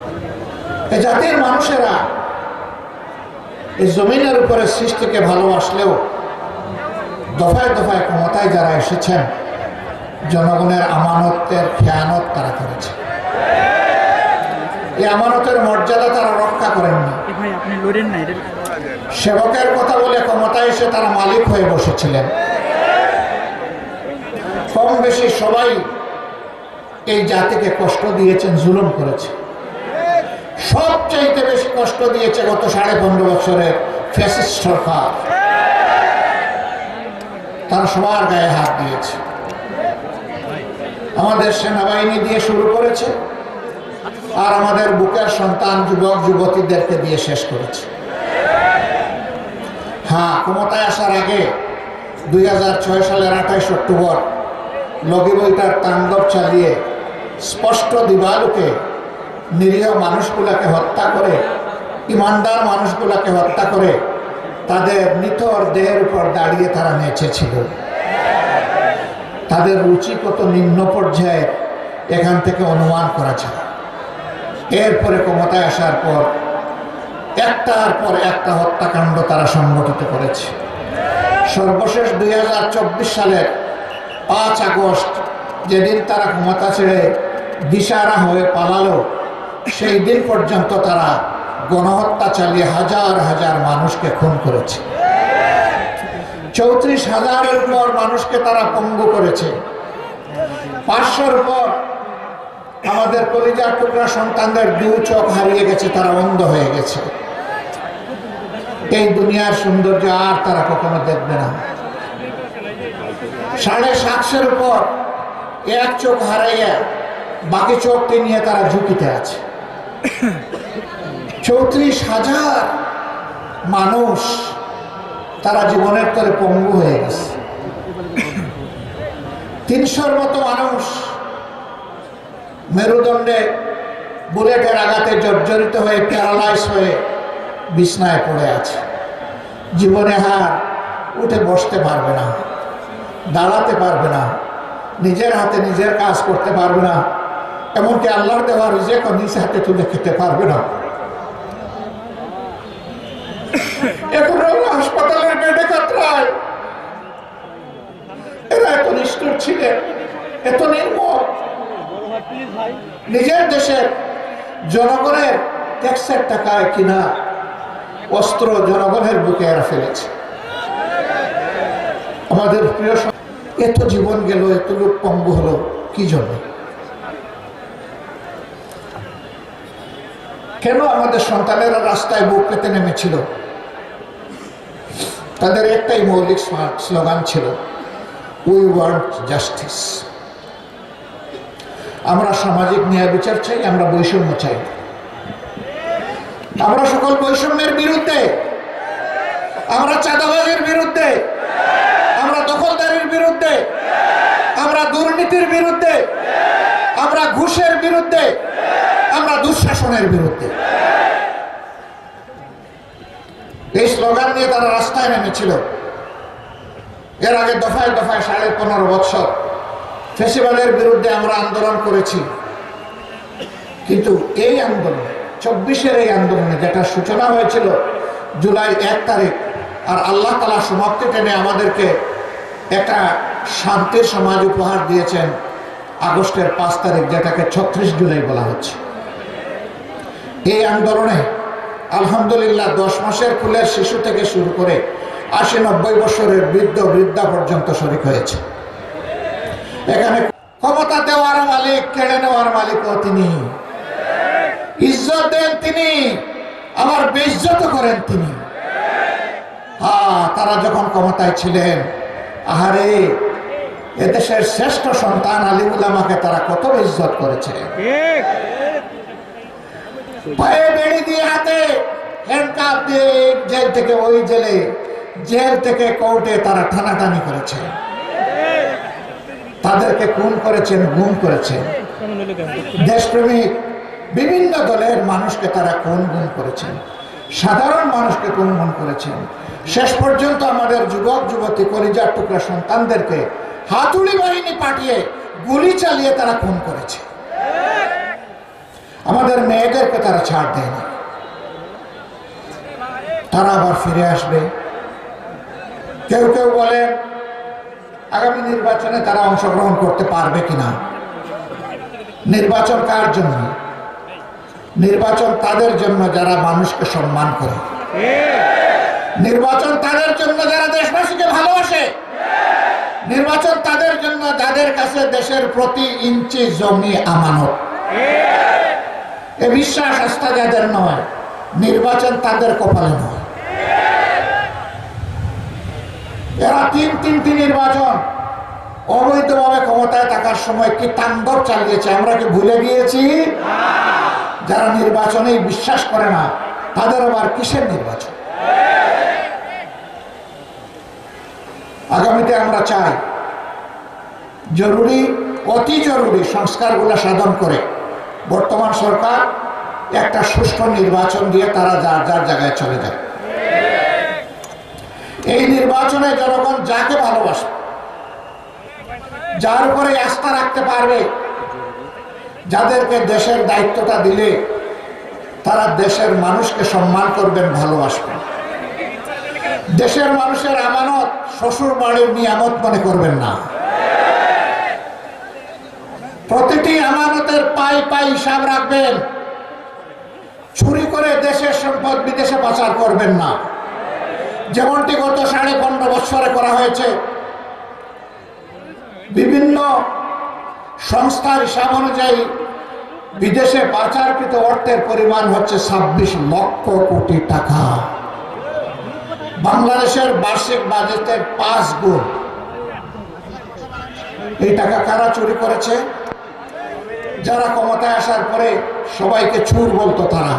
এই জাতির মানুষেরা এই জমিনের উপরে সৃষ্টিকে ভালোবাসলেও দফায় দফায় ক্ষমতায় যারা এসেছেন জনগণের আমানতের খেয়ানত তারা করেছে। এই আমানতের মর্যাদা তারা রক্ষা করেননি। সেবকের কথা বলে ক্ষমতায় এসে তারা মালিক হয়ে বসেছিলেন। কম বেশি সবাই এই জাতিকে কষ্ট দিয়েছেন, জুলুম করেছে। সবচাইতে বেশি কষ্ট দিয়েছে গত 15.5 বছরের ফ্যাসিস্ট সরকার। তারা সবার গায়ে হাত দিয়েছে। আমাদের সেনাবাহিনী দিয়ে শুরু করেছে আর আমাদের বুকের সন্তান যুবক যুবতীদেরকে দিয়ে শেষ করেছে। হ্যাঁ, ক্ষমতায় আসার আগে 2006 সালের 28 অক্টোবর লগি বইটার তাণ্ডব চালিয়ে স্পষ্ট দিবালুকে নিরীহ মানুষগুলাকে হত্যা করে, ইমানদার মানুষগুলাকে হত্যা করে তাদের নিথর দেহের উপর দাঁড়িয়ে তারা নেচেছিল। তাদের রুচি কত নিম্ন পর্যায়ে এখান থেকে অনুমান করা যায়। এরপরে ক্ষমতায় আসার পর একটার পর একটা হত্যাকাণ্ড তারা সংগঠিত করেছে। সর্বশেষ 2024 সালের 5 আগস্ট যেদিন তারা ক্ষমতা ছেড়ে দিশাহারা হয়ে পালালো, সেই দিন পর্যন্ত তারা গণহত্যা চালিয়ে হাজার হাজার মানুষকে খুন করেছে। 34,000-এর উপর মানুষকে তারা পঙ্গু করেছে। 500-র উপর আমাদের কলিজার টুকরা সন্তানদের 2 চোখ হারিয়ে গেছে, তারা অন্ধ হয়ে গেছে। এই দুনিয়ার সৌন্দর্য আর তারা কখনো দেখবে না। 750-এর উপর 1 চোখ হারাইয়া বাকি চোখটি নিয়ে তারা ঝুঁকিতে আছে। 34,000 মানুষ তারা জীবনের তরে পঙ্গু হয়ে গেছে। 300-র মতো মানুষ মেরুদণ্ডে বুলেটের আঘাতে জর্জরিত হয়ে প্যারালাইজ হয়ে বিছনায় পড়ে আছে। জীবনে হার উঠে বসতে পারবে না, দাঁড়াতে পারবে না, নিজের হাতে নিজের কাজ করতে পারবে না, এমনকি আল্লাহর দেওয়া রিজিকও নিজ হাতে তুলে খেতে পারবে না। এখন হাসপাতালের বেডে কাতরায়। এরা এত নিষ্ঠুর ছিলেন, এত নির্মম। নিজের দেশের জনগণের ট্যাক্সের টাকায় কিনা অস্ত্র জনগণের বুকে এরা ফেলেছে। আমাদের প্রিয় এত জীবন গেল, এত লোক পঙ্গু হলো কি জন্য? কেন আমাদের সন্তানেরা রাস্তায় বুক পেতে নেমেছিল? তাদের একটাই মৌলিক স্লোগান ছিল, উই ওয়ান্ট জাস্টিস। আমরা সামাজিক ন্যায় বিচার চাই, আমরা বৈষম্য চাই। আমরা সকল বৈষম্যের বিরুদ্ধে, আমরা চাঁদাবাজের বিরুদ্ধে, আমরা দখলদারির বিরুদ্ধে, আমরা দুর্নীতির বিরুদ্ধে, আমরা ঘুষের বিরুদ্ধে, আমরা দুঃশাসনের বিরুদ্ধে। এই স্লোগান নিয়ে তারা রাস্তায় নেমেছিল। এর আগে দফায় দফায় 15.5 বছর ফেসিবালের বিরুদ্ধে আমরা আন্দোলন করেছি। কিন্তু এই আন্দোলন 24-এর এই আন্দোলনে যেটা সূচনা হয়েছিল জুলাই 1 তারিখ, আর আল্লাহ তাআলা সমাপ্তি টেনে আমাদেরকে একটা শান্তির সমাজ উপহার দিয়েছেন আগস্টের 5 তারিখ, যেটাকে 36 জুলাই বলা হচ্ছে। এই আন্দোলনে আলহামদুলিল্লাহ 10 মাসের কুলের শিশু থেকে শুরু করে 80-90 বছরের বৃদ্ধ বৃদ্ধা পর্যন্ত শরীক হয়েছে। এখানে ক্ষমতা দেওয়ার মালিক, কেড়ে নেওয়ার মালিকও তিনি। ইজ্জত দেন তিনি, আবার বেইজ্জত করেন তিনি। তারা যখন ক্ষমতায় ছিলেন, আহারে এদেশের শ্রেষ্ঠ সন্তান আলিম উলামাকে তারা কত ইজ্জত করেছে। পায়ে বেড়ি দিয়ে, হাতে হ্যান্ডকাপ দিয়ে জেল থেকে ওই জেলে, জেল থেকে কোর্টে তারা টানাটানি করেছে। তাদেরকে খুন করেছেন, গুম করেছেন। দেশপ্রেমিক বিভিন্ন দলের মানুষকে তারা খুন গুম করেছেন, সাধারণ মানুষকে খুন গুম করেছেন। শেষ পর্যন্ত আমাদের যুবক যুবতী কলিজার টুকরা সন্তানদেরকে হাতুড়ি বাহিনী পাঠিয়ে গুলি চালিয়ে তারা খুন করেছে। আমাদের মেয়েদেরকে তারা ছাড় দেয় না। তারা আবার ফিরে আসবে। কেউ কেউ বলে আগামী নির্বাচনে তারা অংশগ্রহণ করতে পারবে কিনা। নির্বাচন কার জন্য? নির্বাচন তাদের জন্য যারা মানুষকে সম্মান করে। নির্বাচন তাদের জন্য যারা দেশবাসীকে ভালোবাসে। নির্বাচন তাদের জন্য যাদের কাছে দেশের প্রতি ইঞ্চি জমি আমানত। এ বিশ্বাস আস্থা যাদের নয়, নির্বাচন তাদের কপালে নয়। এরা তিনটি নির্বাচন অবৈধভাবে ক্ষমতায় থাকার সময় কি তাণ্ডব চালিয়েছে আমরা কি ভুলে গিয়েছি? যারা নির্বাচনেই বিশ্বাস করে না তাদের আবার কিসের নির্বাচন? আগামীতে আমরা চাই জরুরি, অতি জরুরি সংস্কারগুলো সাধন করে বর্তমান সরকার একটা সুষ্ঠু নির্বাচন দিয়ে তারা যার যার জায়গায় চলে যায়। এই নির্বাচনে জনগণ যাকে ভালোবাসে, যার উপরে আস্থা রাখতে পারবে, যাদেরকে দেশের দায়িত্বটা দিলে তারা দেশের মানুষকে সম্মান করবেন, ভালোবাসবেন। দেশের মানুষের আমানত শ্বশুর বাড়ির নিয়ামত মনে করবেন না। প্রতিটি আমানতের পাই পাই হিসাব রাখবেন। চুরি করে দেশের সম্পদ বিদেশে পাচার করবেন না, যেমনটি গত 15.5 বছরে করা হয়েছে। বিভিন্ন সংস্থার হিসাব অনুযায়ী বিদেশে পাচারকৃত অর্থের পরিমাণ হচ্ছে 26 লক্ষ কোটি টাকা। বাংলাদেশের বার্ষিক বাজেটের 5 গুণ। এই টাকা কারা চুরি করেছে? যারা ক্ষমতায় আসার পরে সবাইকে চোর বলতো তারা।